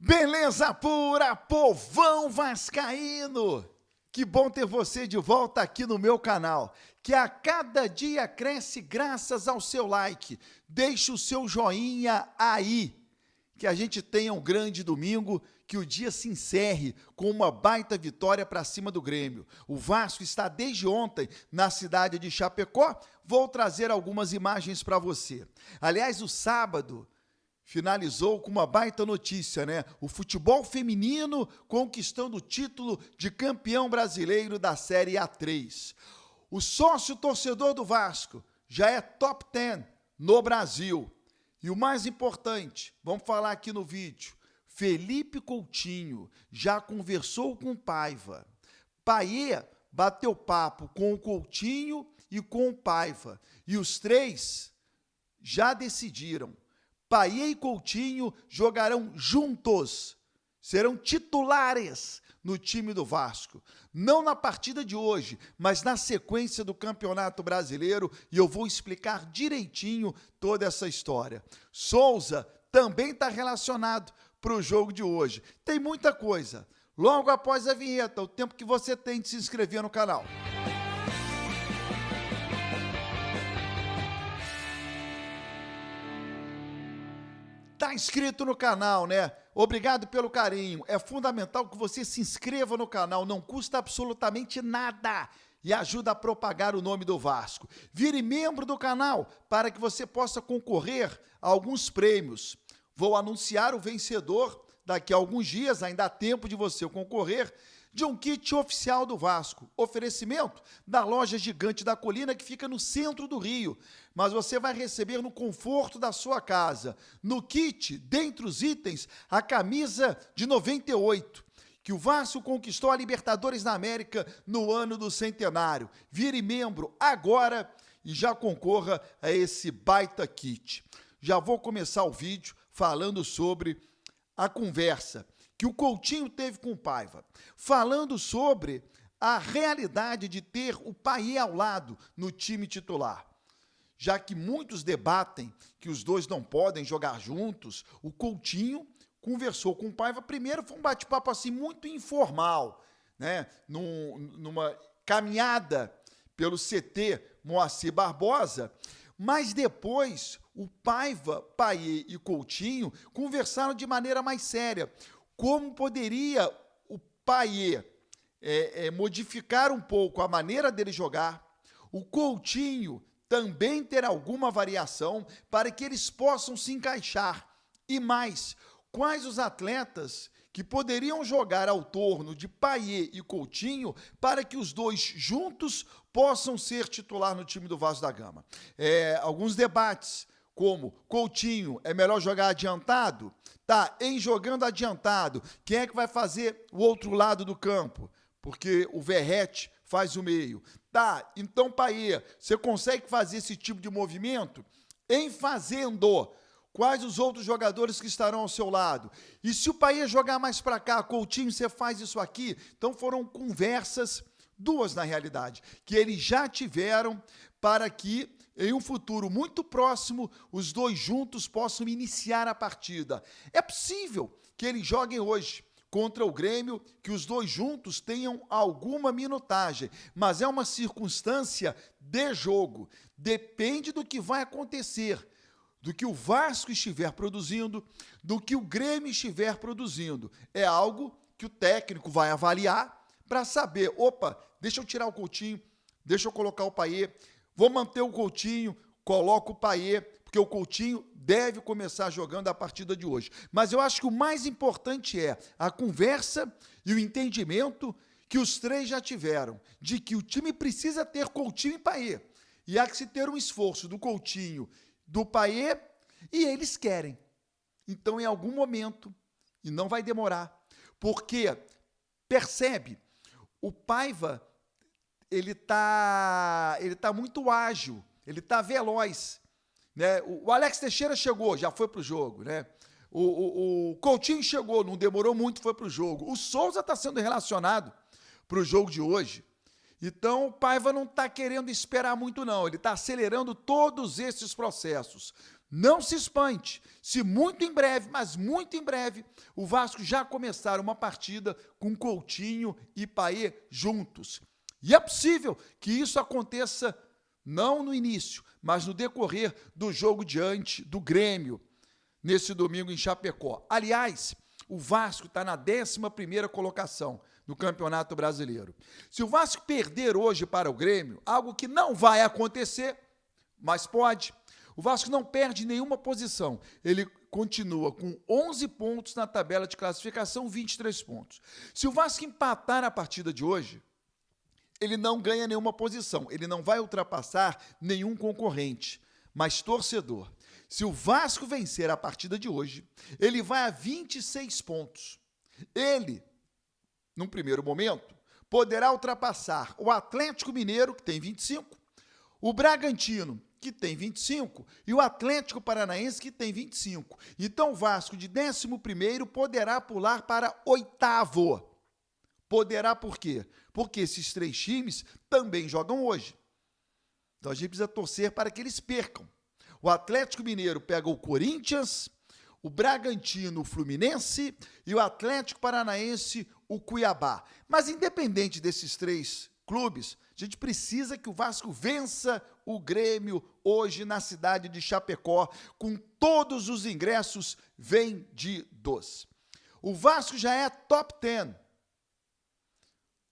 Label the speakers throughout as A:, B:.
A: Beleza pura, povão vascaíno! Que bom ter você de volta aqui no meu canal, que a cada dia cresce graças ao seu like. Deixe o seu joinha aí, que a gente tenha um grande domingo, que o dia se encerre com uma baita vitória para cima do Grêmio. O Vasco está desde ontem na cidade de Chapecó. Vou trazer algumas imagens para você. Aliás, o sábado finalizou com uma baita notícia, né? O futebol feminino conquistando o título de campeão brasileiro da Série A3. O sócio torcedor do Vasco já é top 10 no Brasil. E o mais importante, vamos falar aqui no vídeo, Felipe Coutinho já conversou com Paiva. Paiê bateu papo com o Coutinho e com o Paiva. E os três já decidiram. Paiê e Coutinho jogarão juntos, serão titulares no time do Vasco. Não na partida de hoje, mas na sequência do Campeonato Brasileiro, e eu vou explicar direitinho toda essa história. Souza também está relacionado para o jogo de hoje. Tem muita coisa. Logo após a vinheta, o tempo que você tem de se inscrever no canal. Tá inscrito no canal, né? Obrigado pelo carinho. É fundamental que você se inscreva no canal, não custa absolutamente nada e ajuda a propagar o nome do Vasco. Vire membro do canal para que você possa concorrer a alguns prêmios. Vou anunciar o vencedor daqui a alguns dias, ainda há tempo de você concorrer, de um kit oficial do Vasco. Oferecimento da loja Gigante da Colina, que fica no centro do Rio. Mas você vai receber no conforto da sua casa. No kit, dentre os itens, a camisa de 98, que o Vasco conquistou a Libertadores da América no ano do centenário. Vire membro agora e já concorra a esse baita kit. Já vou começar o vídeo falando sobre a conversa que o Coutinho teve com o Paiva, falando sobre a realidade de ter o Paiê ao lado no time titular. Já que muitos debatem que os dois não podem jogar juntos, o Coutinho conversou com o Paiva. Primeiro foi um bate-papo assim muito informal, né? Numa caminhada pelo CT Moacir Barbosa, mas depois o Paiva, Paiê e Coutinho conversaram de maneira mais séria. Como poderia o Paiê modificar um pouco a maneira dele jogar, o Coutinho também ter alguma variação para que eles possam se encaixar. E mais, quais os atletas que poderiam jogar ao torno de Paiê e Coutinho para que os dois juntos possam ser titular no time do Vasco da Gama. Alguns debates, como Coutinho é melhor jogar adiantado? Tá, em jogando adiantado, quem é que vai fazer o outro lado do campo? Porque o Verrete faz o meio. Tá, então Paiê, você consegue fazer esse tipo de movimento? Em fazendo, quais os outros jogadores que estarão ao seu lado? E se o Paiê jogar mais para cá, Coutinho, você faz isso aqui? Então foram conversas, duas na realidade, que eles já tiveram para que em um futuro muito próximo, os dois juntos possam iniciar a partida. É possível que eles joguem hoje contra o Grêmio, que os dois juntos tenham alguma minutagem, mas é uma circunstância de jogo. Depende do que vai acontecer, do que o Vasco estiver produzindo, do que o Grêmio estiver produzindo. É algo que o técnico vai avaliar para saber, opa, deixa eu tirar o Coutinho, deixa eu colocar o Paiê, vou manter o Coutinho, coloco o Paiê, porque o Coutinho deve começar jogando a partida de hoje. Mas eu acho que o mais importante é a conversa e o entendimento que os três já tiveram, de que o time precisa ter Coutinho e Paiê. E há que se ter um esforço do Coutinho, do Paiê, e eles querem. Então, em algum momento, e não vai demorar, porque, percebe, o Paiva ele tá muito ágil, ele tá veloz, né? O Alex Teixeira chegou, já foi pro jogo, né? O Coutinho chegou, não demorou muito, foi pro jogo. O Souza está sendo relacionado pro jogo de hoje. Então, o Paiva não está querendo esperar muito, não. Ele está acelerando todos esses processos. Não se espante, se muito em breve, mas muito em breve, o Vasco já começar uma partida com Coutinho e Payet juntos. E é possível que isso aconteça não no início, mas no decorrer do jogo diante do Grêmio, nesse domingo em Chapecó. Aliás, o Vasco está na 11ª colocação no Campeonato Brasileiro. Se o Vasco perder hoje para o Grêmio, algo que não vai acontecer, mas pode, o Vasco não perde nenhuma posição. Ele continua com 11 pontos na tabela de classificação, 23 pontos. Se o Vasco empatar a partida de hoje, ele não ganha nenhuma posição, ele não vai ultrapassar nenhum concorrente, mas torcedor. Se o Vasco vencer a partida de hoje, ele vai a 26 pontos. Ele, num primeiro momento, poderá ultrapassar o Atlético Mineiro, que tem 25, o Bragantino, que tem 25, e o Atlético Paranaense, que tem 25. Então, o Vasco, de 11º, poderá pular para 8º. Poderá por quê? Porque esses 3 times também jogam hoje. Então, a gente precisa torcer para que eles percam. O Atlético Mineiro pega o Corinthians, o Bragantino, o Fluminense e o Atlético Paranaense, o Cuiabá. Mas, independente desses 3 clubes, a gente precisa que o Vasco vença o Grêmio hoje na cidade de Chapecó, com todos os ingressos vendidos. O Vasco já é top 10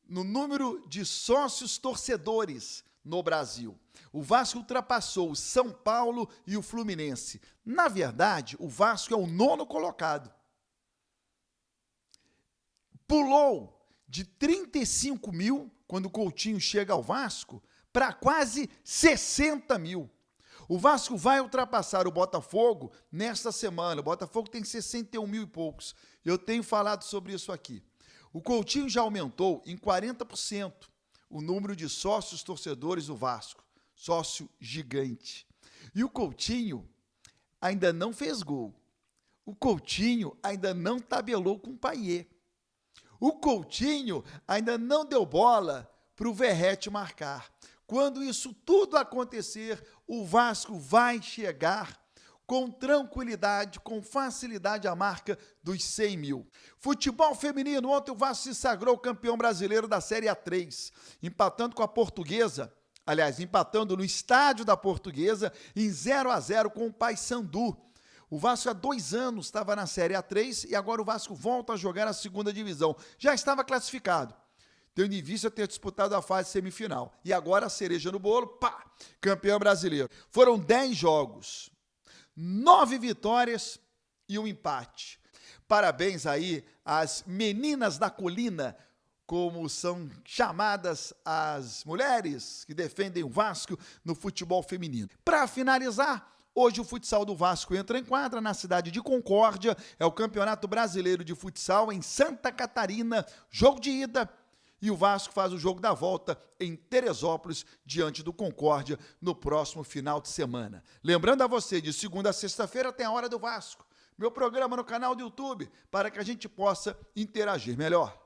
A: no número de sócios torcedores no Brasil. O Vasco ultrapassou o São Paulo e o Fluminense. Na verdade, o Vasco é o 9º colocado. Pulou de 35 mil, quando o Coutinho chega ao Vasco, para quase 60 mil. O Vasco vai ultrapassar o Botafogo nesta semana. O Botafogo tem 61 mil e poucos. Eu tenho falado sobre isso aqui. O Coutinho já aumentou em 40% o número de sócios torcedores do Vasco. Sócio gigante. E o Coutinho ainda não fez gol. O Coutinho ainda não tabelou com o Payet. O Coutinho ainda não deu bola para o Verratti marcar. Quando isso tudo acontecer, o Vasco vai chegar com tranquilidade, com facilidade à marca dos 100 mil. Futebol feminino, ontem o Vasco se sagrou campeão brasileiro da Série A3, empatando com a Portuguesa, empatando no estádio da Portuguesa, em 0-0 com o Paysandu. O Vasco há 2 anos estava na Série A3 e agora o Vasco volta a jogar a 2ª divisão. Já estava classificado, tendo em vista ter disputado a fase semifinal. E agora a cereja no bolo, pá, campeão brasileiro. Foram 10 jogos, 9 vitórias e 1 empate. Parabéns aí às meninas da colina, como são chamadas as mulheres que defendem o Vasco no futebol feminino. Para finalizar, hoje o futsal do Vasco entra em quadra na cidade de Concórdia, é o Campeonato Brasileiro de Futsal em Santa Catarina, jogo de ida, e o Vasco faz o jogo da volta em Teresópolis, diante do Concórdia, no próximo final de semana. Lembrando a você, de segunda a sexta-feira tem a Hora do Vasco, meu programa no canal do YouTube, para que a gente possa interagir melhor.